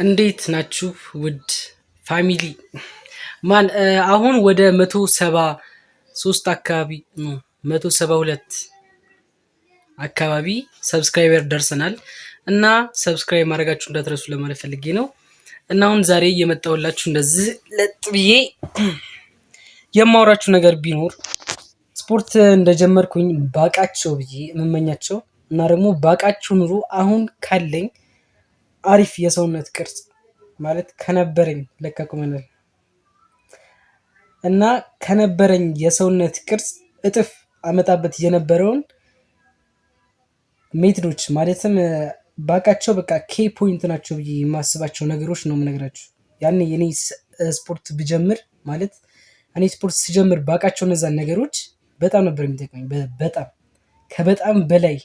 እንዴት ናችሁ ውድ ፋሚሊ? አሁን ወደ 173 አካባቢ ነው 172 አካባቢ ሰብስክራይበር ደርሰናል እና ሰብስክራይብ ማድረጋችሁ እንዳትረሱ ለማለት ፈልጌ ነው። እና አሁን ዛሬ የመጣሁላችሁ እንደዚህ ለጥ ብዬ የማወራችሁ ነገር ቢኖር ስፖርት እንደጀመርኩኝ ባቃቸው ብዬ የምመኛቸው እና ደግሞ ባቃችሁ ኑሮ አሁን ካለኝ አሪፍ የሰውነት ቅርጽ ማለት ከነበረኝ ለካቁመናል እና ከነበረኝ የሰውነት ቅርጽ እጥፍ አመጣበት የነበረውን ሜትዶች ማለትም ባቃቸው በቃ ኬ ፖይንት ናቸው ብዬ የማስባቸው ነገሮች ነው የምነግራችሁ። ያኔ የኔ ስፖርት ብጀምር ማለት እኔ ስፖርት ስጀምር ባቃቸው እነዛን ነገሮች በጣም ነበር የሚጠቅመኝ በጣም ከበጣም በላይ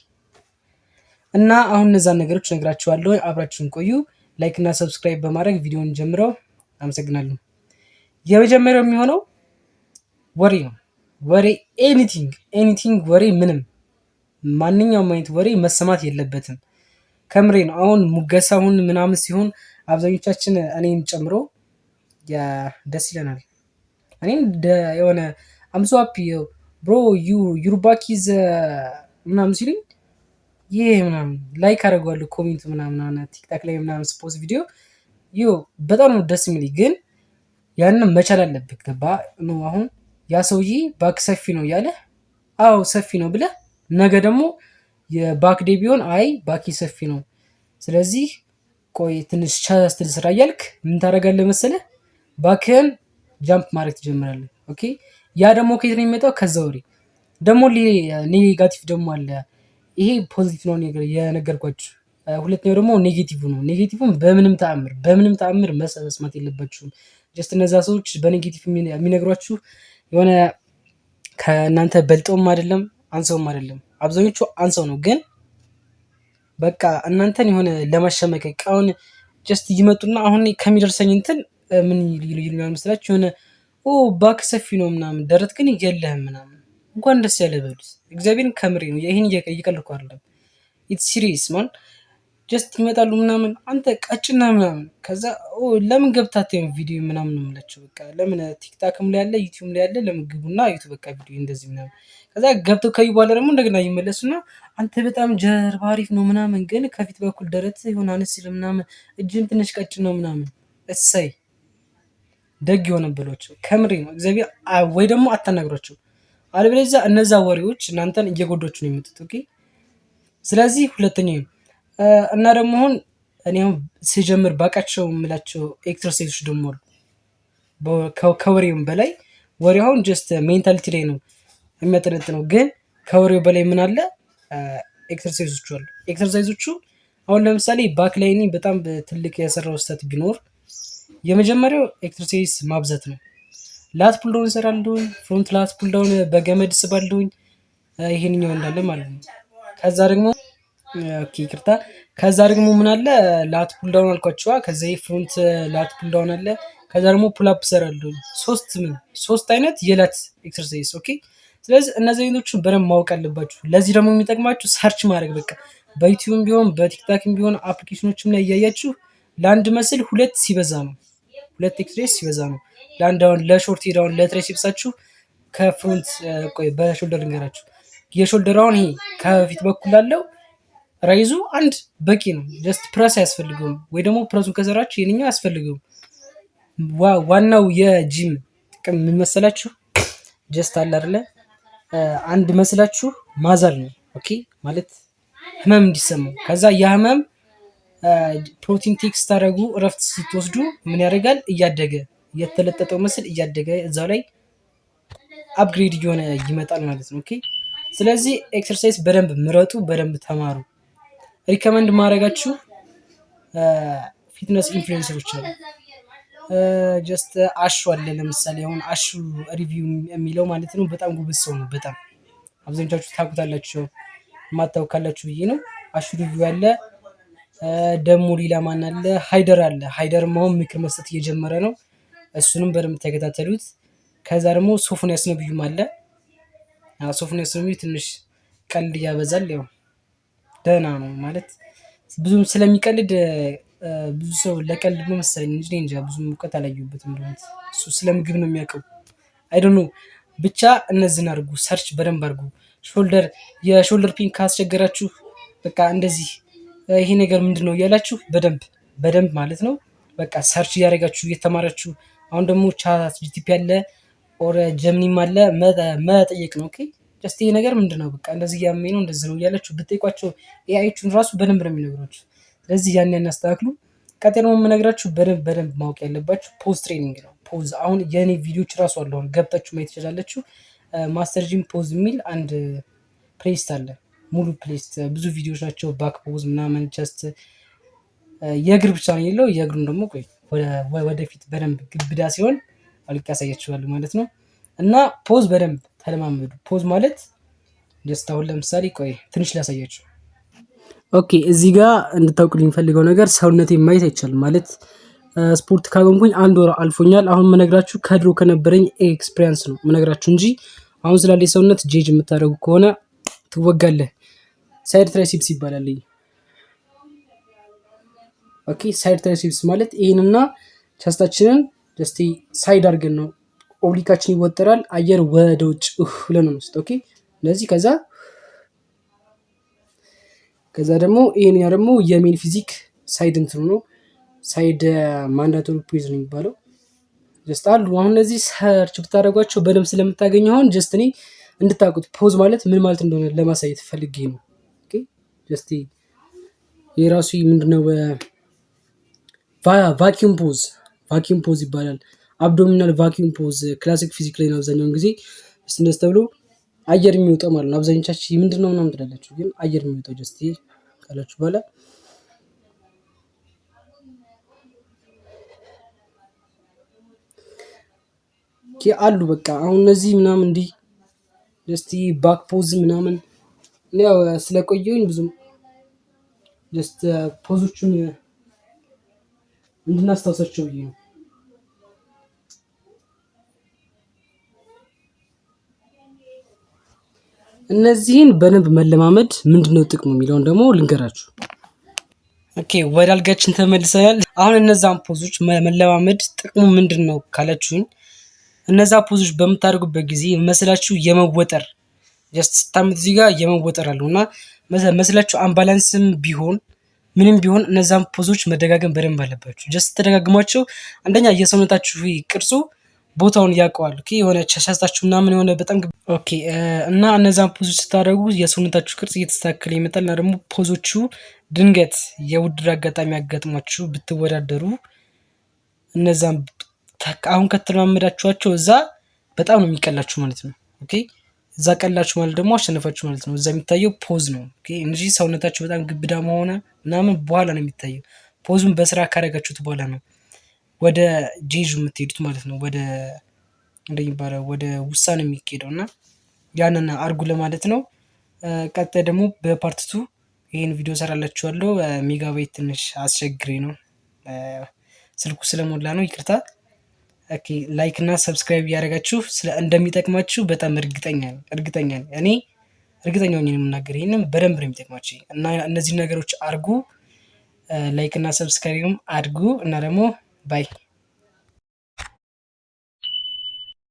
እና አሁን እነዛን ነገሮች ነግራችኋለሁ። አብራችሁን ቆዩ። ላይክ እና ሰብስክራይብ በማድረግ ቪዲዮውን ጀምረው። አመሰግናለሁ። የመጀመሪያው የሚሆነው ወሬ ነው። ወሬ ኤኒቲንግ ወሬ ምንም ማንኛውም አይነት ወሬ መሰማት የለበትም። ከምሬ ነው። አሁን ሙገሳውን ምናምን ሲሆን አብዛኞቻችን እኔም ጨምሮ ደስ ይለናል። እኔም የሆነ አምሶ ሃፒ ብሮ ዩር ባክ ኢዝ ምናምን ሲሉኝ ይሄ ምናምን ላይክ አደርገዋለሁ ኮሜንት ምናምን ቲክታክ ላይ ምናምን ስፖስት ቪዲዮ በጣም ነው ደስ የሚለኝ። ግን ያንን መቻል አለብህ። ገባ ነው። አሁን ያ ሰውዬ ባክ ሰፊ ነው እያለ አዎ ሰፊ ነው ብለህ ነገ ደግሞ የባክ ዴይ ቢሆን አይ ባኪ ሰፊ ነው ስለዚህ ቆይ ትንሽ ቻስትል ስራ እያልክ ምን ታደርጋለህ መሰለህ? ባክህን ጃምፕ ማድረግ ትጀምራለህ። ኦኬ ያ ደግሞ ከየት ነው የሚመጣው? ከዛ ወሬ ደግሞ ኔጋቲቭ ደግሞ አለ። ይሄ ፖዚቲቭ ነው የነገርኳችሁ። ሁለተኛው ደግሞ ኔጌቲቭ ነው። ኔጌቲቭን በምንም ተአምር መስማት የለባችሁም። ጀስት እነዛ ሰዎች በኔጌቲቭ የሚነግሯችሁ የሆነ ከእናንተ በልጠውም አይደለም አንሰውም አይደለም። አብዛኞቹ አንሰው ነው፣ ግን በቃ እናንተን የሆነ ለማሸመቀቅ አሁን ጀስት ይመጡና አሁን ከሚደርሰኝ እንትን ምን ይሉኛል መስላችሁ? የሆነ ባክ ሰፊ ነው ምናምን ደረት ግን የለህም ምናምን እንኳን ደስ ያለ በሉት። እግዚአብሔርን ከምሬ ነው። ይሄን እየቀለድኩ አይደለም። ኢትስ ሲሪየስ ማን ጀስት ይመጣሉ ምናምን አንተ ቀጭና ምናምን ከዛ ለምን ገብታችሁ ቪዲዮ ምናምን ነው የምላቸው። በቃ ለምን ቲክታክም ላይ ያለ ዩቲዩብ ላይ ያለ ለምን ግቡና ዩቲዩብ በቃ ቪዲዮ እንደዚህ ምናምን ከዛ ገብተው ከዩ በኋላ ደግሞ እንደገና ይመለሱና አንተ በጣም ጀርባ አሪፍ ነው ምናምን ግን ከፊት በኩል ደረት ይሆን አነስ ሲል ምናምን እጅን ትንሽ ቀጭን ነው ምናምን እሰይ ደግ የሆነ ብሏቸው። ከምሬ ነው እግዚአብሔር። ወይ ደግሞ አታናግሯቸው፣ አለበለዚያ እነዛ ወሬዎች እናንተን እየጎዳችሁ ነው የሚመጡት። ኦኬ ስለዚህ ሁለተኛው እና ደግሞ አሁን እኔ ሲጀምር ባቃቸው የምላቸው ኤክሰርሳይዞች ደግሞ አሉ። ከወሬውም በላይ ወሬው አሁን ጀስት ሜንታሊቲ ላይ ነው የሚያጠነጥነው፣ ግን ከወሬው በላይ ምን አለ? ኤክሰርሳይዞቹ አሉ። ኤክሰርሳይዞቹ አሁን ለምሳሌ ባክ ላይ እኔ በጣም ትልቅ የሰራው ስህተት ቢኖር የመጀመሪያው ኤክሰርሳይዝ ማብዛት ነው። ላት ፑልዳውን እሰራለሁኝ፣ ፍሮንት ላት ፑልዳውን በገመድ ስባለሁኝ፣ ይሄንኛው እንዳለ ማለት ነው። ከዛ ደግሞ ይቅርታ ከዛ ደግሞ ምን አለ? ላት ፑልዳውን አልኳቸዋ። ከዛ ፍሮንት ላት ፑልዳውን አለ። ከዛ ደግሞ ፑልአፕ እሰራለሁኝ። ሶስት አይነት የላት ኤክሰርሳይዝ። ኦኬ ስለዚህ እነዚህ አይነቶቹን በደንብ ማወቅ አለባችሁ። ለዚህ ደግሞ የሚጠቅማችሁ ሰርች ማድረግ በቃ በዩቲዩብም ቢሆን በቲክታክም ቢሆን አፕሊኬሽኖችም ላይ እያያችሁ ለአንድ መስል ሁለት ኤክሰርሳይዝ ሲበዛ ነው። ለአንድ አሁን ለሾርት ሄዳውን ለትራይሴፕሳችሁ ከፍሮንት በሾልደር ልንገራችሁ። የሾልደር አሁን ይሄ ከፊት በኩል አለው ራይዙ አንድ በቂ ነው። ጀስት ፕረስ አያስፈልገውም፣ ወይ ደግሞ ፕረሱን ከሰራችሁ ይሄንኛው አያስፈልገውም። ዋናው የጂም ጥቅም ምን መሰላችሁ? ጀስት አለ አይደለ አንድ መስላችሁ ማዛል ነው። ኦኬ ማለት ህመም እንዲሰማው። ከዛ የህመም ፕሮቲን ቴክስ ታደርጉ እረፍት ስትወስዱ ምን ያደርጋል? እያደገ የተለጠጠው ምስል እያደገ እዛው ላይ አፕግሬድ እየሆነ ይመጣል ማለት ነው። ኦኬ ስለዚህ ኤክሰርሳይዝ በደንብ ምረጡ፣ በደንብ ተማሩ። ሪከመንድ ማድረጋችሁ ፊትነስ ኢንፍሉዌንሰሮች አሉ። ጀስት አሹ አለ ለምሳሌ አሁን አሹ ሪቪው የሚለው ማለት ነው። በጣም ጉብዝ ሰው ነው። በጣም አብዛኞቻችሁ ታውቁታላችሁ፣ ማታውቁ ካላችሁ ብዬ ነው። አሹ ሪቪው አለ። ደግሞ ሌላ ማን አለ? ሃይደር አለ። ሃይደርም አሁን ምክር መስጠት እየጀመረ ነው። እሱንም በደንብ ተከታተሉት። ከዛ ደግሞ ሶፎንያስ ነብዩም አለ። ሶፎንያስ ነብዩ ትንሽ ቀልድ ያበዛል። ያው ደህና ነው ማለት ብዙም ስለሚቀልድ ብዙ ሰው ለቀልድ ነው መሰለኝ እንጂ እኔ እንጃ ብዙም እውቀት አላየሁበትም። እሱ ስለ ምግብ ነው የሚያውቀው። አይ ዶንት ኖ ብቻ እነዚህን አድርጉ፣ ሰርች በደንብ አድርጉ። የሾልደር ፔን ካስቸገራችሁ በቃ እንደዚህ ይሄ ነገር ምንድነው እያላችሁ በደንብ ማለት ነው በቃ ሰርች እያደረጋችሁ እየተማራችሁ። አሁን ደግሞ ቻት ጂቲፒ አለ ኦር ጀምኒም አለ መጠየቅ ነው። ኦኬ ጀስት ይሄ ነገር ምንድነው በቃ እንደዚህ እያመመኝ ነው እንደዚህ ነው እያላችሁ ብትጠይቋቸው ኤአይቹን ራሱ በደንብ ነው የሚነግሯችሁ። ስለዚህ ያን ያስተካክሉ። ቀጣይ ደግሞ የምነግራችሁ በደንብ ማወቅ ያለባችሁ ፖዝ ትሬኒንግ ነው። ፖዝ አሁን የኔ ቪዲዮዎች ራሱ አሉ፣ አሁን ገብታችሁ ማየት ትችላላችሁ። ማስተር ጂም ፖዝ የሚል አንድ ፕሌሊስት አለ፣ ሙሉ ፕሌሊስት ብዙ ቪዲዮዎች ናቸው። ባክ ፖዝ ምናምን ጀስት የእግር ብቻ ነው የሌለው። የእግሩን ደግሞ ቆይ ወደፊት በደንብ ግብዳ ሲሆን አልቅ ያሳያችኋለሁ ማለት ነው። እና ፖዝ በደንብ ተለማመዱ። ፖዝ ማለት ጀስት አሁን ለምሳሌ ቆይ ትንሽ ላሳያችሁ። ኦኬ እዚህ ጋር እንድታውቁልኝ የሚፈልገው ነገር ሰውነቴን ማየት አይቻልም ማለት ስፖርት ካቆምኩኝ 1 ወር አልፎኛል። አሁን የምነግራችሁ ከድሮ ከነበረኝ ኤክስፒሪየንስ ነው የምነግራችሁ እንጂ አሁን ስላለኝ ሰውነት ጄጅ የምታደርጉ ከሆነ ትወጋለህ። ሳይድ ትራይሲፕስ ይባላል። ኦኬ ሳይድ ትራይሲፕስ ማለት ይሄንና ቸስታችንን ጀስት ሳይድ አድርገን ነው ኦብሊካችን ይወጠራል። አየር ወደ ውጭ ብለን ነው መስጠት። ኦኬ ስለዚህ ከዛ ደግሞ ይሄን ያ ደግሞ የሜን ፊዚክ ሳይድ እንትኑ ነው። ሳይድ ማንዳቶሪ ፖዝ ነው የሚባለው። ጀስት አሉ አሁን እነዚህ ሰርች ብታደርጓቸው በደንብ ስለምታገኙ አሁን ጀስት እኔ እንድታውቁት ፖዝ ማለት ምን ማለት እንደሆነ ለማሳየት ፈልጌ ነው። ኦኬ ጀስት የራሱ ምንድነው ቫኪዩም ፖዝ ይባላል። አብዶሚናል ቫኪዩም ፖዝ ክላሲክ ፊዚክ ላይ ነው አብዛኛውን ጊዜ እንደዚህ ተብሎ አየር የሚወጣው ማለት ነው። አብዛኞቻችሁ ምንድነው ምናምን ትላላችሁ፣ ግን አየር የሚወጣው ጀስት ካላችሁ በኋላ አሉ በቃ አሁን እነዚህ ምናምን እንዲህ ጀስት ባክ ፖዝ ምናምን ያው ስለቆየሁኝ ብዙም ጀስት ፖዞቹን እንድናስታውሳቸው ብዬ ነው። እነዚህን በደንብ መለማመድ ምንድነው ጥቅሙ የሚለውን ደግሞ ልንገራችሁ። ኦኬ ወደ አልጋችን ተመልሰናል። አሁን እነዛን ፖዞች መለማመድ ጥቅሙ ምንድነው ካላችሁኝ፣ እነዛ ፖዞች በምታደርጉበት ጊዜ መስላችሁ የመወጠር ጀስት ስታምት እዚህ ጋር የመወጠር አለውና መስላችሁ አምባላንስም ቢሆን ምንም ቢሆን እነዛን ፖዞች መደጋገም በደንብ አለባችሁ። ጀስት ተደጋግሟቸው አንደኛ የሰውነታችሁ ቅርጹ ቦታውን ያውቀዋል። ኦኬ የሆነ ቸስታችሁ ምናምን የሆነ በጣም ኦኬ እና እነዛን ፖዞች ስታደርጉ የሰውነታችሁ ቅርጽ እየተስተካከለ ይመጣል። እና ደግሞ ፖዞቹ ድንገት የውድድር አጋጣሚ ያጋጥሟችሁ ብትወዳደሩ እነዛን አሁን ከተለማመዳችኋቸው እዛ በጣም ነው የሚቀላችሁ ማለት ነው። ኦኬ እዛ ቀላችሁ ማለት ደግሞ አሸነፋችሁ ማለት ነው። እዛ የሚታየው ፖዝ ነው ኦኬ እንጂ ሰውነታችሁ በጣም ግብዳ መሆነ ምናምን በኋላ ነው የሚታየው። ፖዙን በስራ ካደረጋችሁት በኋላ ነው ወደ ጄጁ የምትሄዱት ማለት ነው። ወደ እንደሚባለው ወደ ውሳኔ የሚሄደው እና ያንን አርጉ ለማለት ነው። ቀጣይ ደግሞ በፓርት 2 ይሄን ቪዲዮ ሰራላችኋለሁ። ሜጋባይት ትንሽ አስቸግሬ ነው ስልኩ ስለሞላ ነው፣ ይቅርታ። ኦኬ ላይክ እና ሰብስክራይብ ያደረጋችሁ እንደሚጠቅማችሁ በጣም እርግጠኛ ነኝ። እኔ እርግጠኛ ነኝ የምናገር ይሄንን በደንብ ነው የሚጠቅማችሁ እና እነዚህ ነገሮች አርጉ። ላይክ እና ሰብስክራይብም አድርጉ እና ደግሞ ባይ